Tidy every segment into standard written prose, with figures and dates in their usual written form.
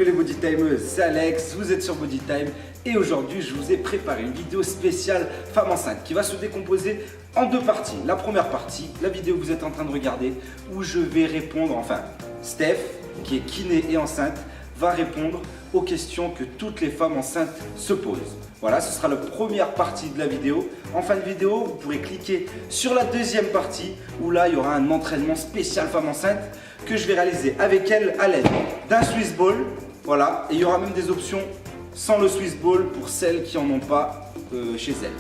les Body Timers, c'est Alex, vous êtes sur Body Time et aujourd'hui je vous ai préparé une vidéo spéciale femme enceinte qui va se décomposer en deux parties. La première partie, la vidéo que vous êtes en train de regarder où je vais répondre, enfin Steph qui est kiné et enceinte va répondre aux questions que toutes les femmes enceintes se posent. Voilà, ce sera la première partie de la vidéo. En fin de vidéo, vous pourrez cliquer sur la deuxième partie où là, il y aura un entraînement spécial femme enceinte que je vais réaliser avec elle à l'aide d'un Swiss Ball. Voilà, et il y aura même des options sans le Swiss Ball pour celles qui n'en ont pas chez elles.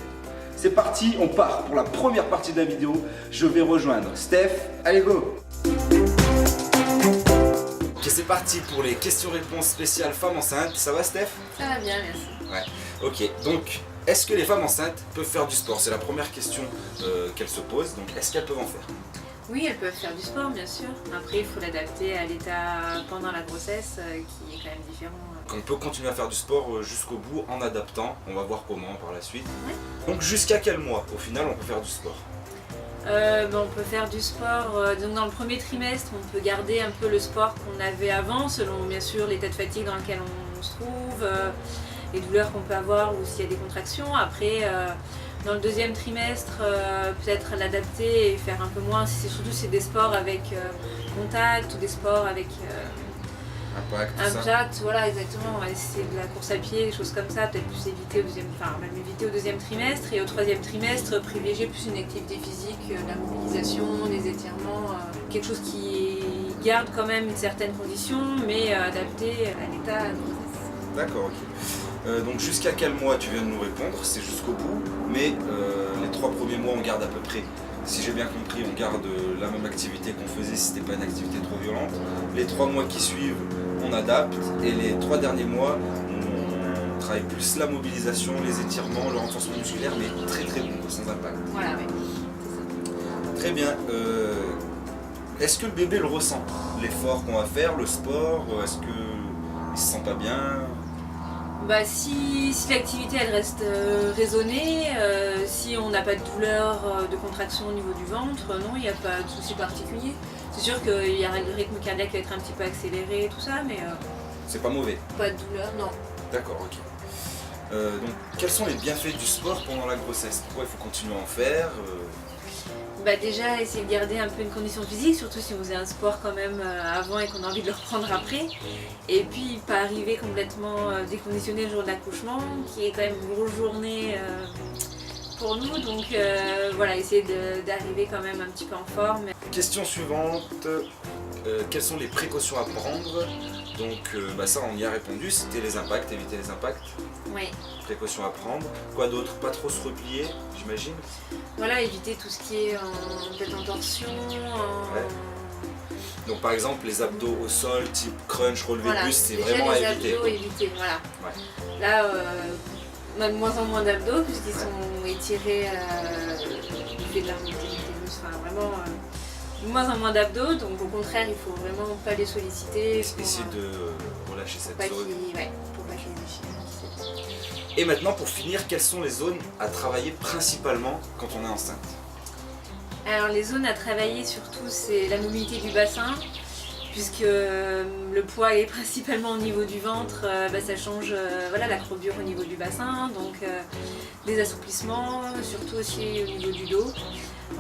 C'est parti, on part pour la première partie de la vidéo. Je vais rejoindre Steph. Allez, go! Ok, c'est parti pour les questions-réponses spéciales femmes enceintes. Ça va, Steph? Ça va bien, merci. Ouais, ok. Donc, est-ce que les femmes enceintes peuvent faire du sport? C'est la première question qu'elles se posent. Donc, est-ce qu'elles peuvent en faire? Oui, elles peuvent faire du sport, bien sûr. Après, il faut l'adapter à l'état pendant la grossesse, qui est quand même différent. On peut continuer à faire du sport jusqu'au bout en adaptant. On va voir comment par la suite. Ouais. Donc, jusqu'à quel mois, au final, on peut faire du sport? On peut faire du sport, donc dans le premier trimestre, on peut garder un peu le sport qu'on avait avant, selon bien sûr l'état de fatigue dans lequel on se trouve, les douleurs qu'on peut avoir ou s'il y a des contractions. Après, dans le deuxième trimestre, peut-être l'adapter et faire un peu moins, si c'est des sports avec contact ou des sports avec impact, voilà exactement, c'est de la course à pied, des choses comme ça, peut-être plus éviter au deuxième trimestre, et au troisième trimestre privilégier plus une activité physique, la mobilisation, des étirements, quelque chose qui garde quand même une certaine condition mais adapté à l'état de grossesse. D'accord, ok. Donc jusqu'à quel mois tu viens de nous répondre? C'est jusqu'au bout, mais les 3 premiers mois on garde à peu près. Si j'ai bien compris, on garde la même activité qu'on faisait si c'était pas une activité trop violente. Les 3 mois qui suivent, on adapte. Et les 3 derniers mois, on travaille plus la mobilisation, les étirements, le renforcement musculaire, mais très bon, sans impact. Voilà, oui. Très bien. Est-ce que le bébé le ressent? L'effort qu'on va faire, le sport, est-ce qu'il se sent pas bien? Si l'activité elle reste raisonnée, si on n'a pas de douleur, de contraction au niveau du ventre, non, il n'y a pas de souci particulier. C'est sûr qu'il y a le rythme cardiaque qui va être un petit peu accéléré et tout ça, mais c'est pas mauvais. Pas de douleur, non. D'accord, ok. Donc, quels sont les bienfaits du sport pendant la grossesse? Pourquoi il faut continuer à en faire? Déjà, essayer de garder un peu une condition physique, surtout si on faisait un sport quand même avant et qu'on a envie de le reprendre après. Et puis, pas arriver complètement déconditionné le jour de l'accouchement, qui est quand même une grosse journée pour nous. Donc voilà, essayer d'arriver quand même un petit peu en forme. Question suivante, quelles sont les précautions à prendre? Donc ça on y a répondu, c'était les impacts, éviter les impacts. Oui. Précautions à prendre. Quoi d'autre? Pas trop se replier, j'imagine. Voilà, éviter tout ce qui est peut-être en torsion. Ouais. Donc par exemple les abdos au sol, type crunch, relevé de buste, c'est vraiment à éviter. Les abdos éviter, voilà. Ouais. Là, on a de moins en moins d'abdos puisqu'ils sont étirés du fait de la mobilité du utérus, vraiment de moins en moins d'abdos, donc au contraire il faut vraiment pas les solliciter. Essayer de relâcher cette zone. Pour pas qu'ils déchirent. Et maintenant pour finir, quelles sont les zones à travailler principalement quand on est enceinte? Alors les zones à travailler surtout c'est la mobilité du bassin, puisque le poids est principalement au niveau du ventre, ça change la courbure au niveau du bassin, donc des assouplissements, surtout aussi au niveau du dos.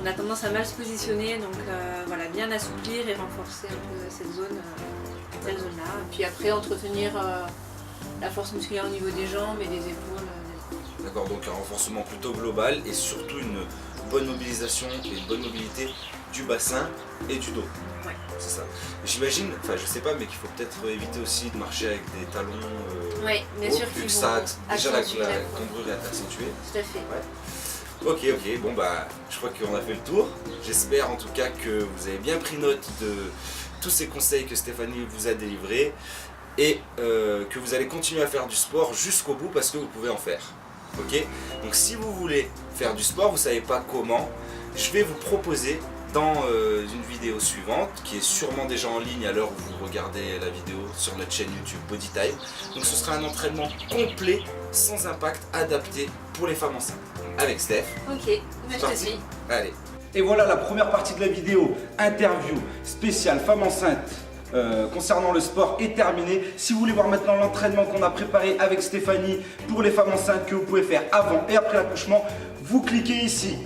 On a tendance à mal se positionner, donc bien assouplir et renforcer un peu cette zone-là. Et puis après entretenir la force musculaire au niveau des jambes et des épaules. D'accord, donc un renforcement plutôt global et surtout une bonne mobilisation et une bonne mobilité du bassin et du dos. Ouais. C'est ça. J'imagine, je sais pas, mais qu'il faut peut-être éviter aussi de marcher avec des talons oui, bien sûr, vu que ça, déjà la cambrure est accentuée. Tout à fait. Ouais. Ok, je crois qu'on a fait le tour. J'espère en tout cas que vous avez bien pris note de tous ces conseils que Stéphanie vous a délivrés et que vous allez continuer à faire du sport jusqu'au bout parce que vous pouvez en faire. Ok, donc si vous voulez faire du sport, vous ne savez pas comment, je vais vous proposer dans une vidéo suivante, qui est sûrement déjà en ligne à l'heure où vous regardez la vidéo sur notre chaîne YouTube Body Time. Donc ce sera un entraînement complet, sans impact, adapté pour les femmes enceintes. Avec Steph. Ok, je te suis. Allez. Et voilà la première partie de la vidéo, interview spéciale femme enceinte concernant le sport est terminée. Si vous voulez voir maintenant l'entraînement qu'on a préparé avec Stéphanie pour les femmes enceintes que vous pouvez faire avant et après l'accouchement, vous cliquez ici.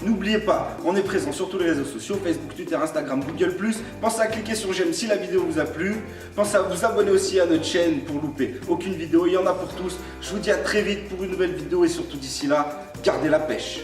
N'oubliez pas, on est présent sur tous les réseaux sociaux, Facebook, Twitter, Instagram, Google+. Pensez à cliquer sur j'aime si la vidéo vous a plu. Pensez à vous abonner aussi à notre chaîne pour louper aucune vidéo. Il y en a pour tous. Je vous dis à très vite pour une nouvelle vidéo et surtout d'ici là, gardez la pêche.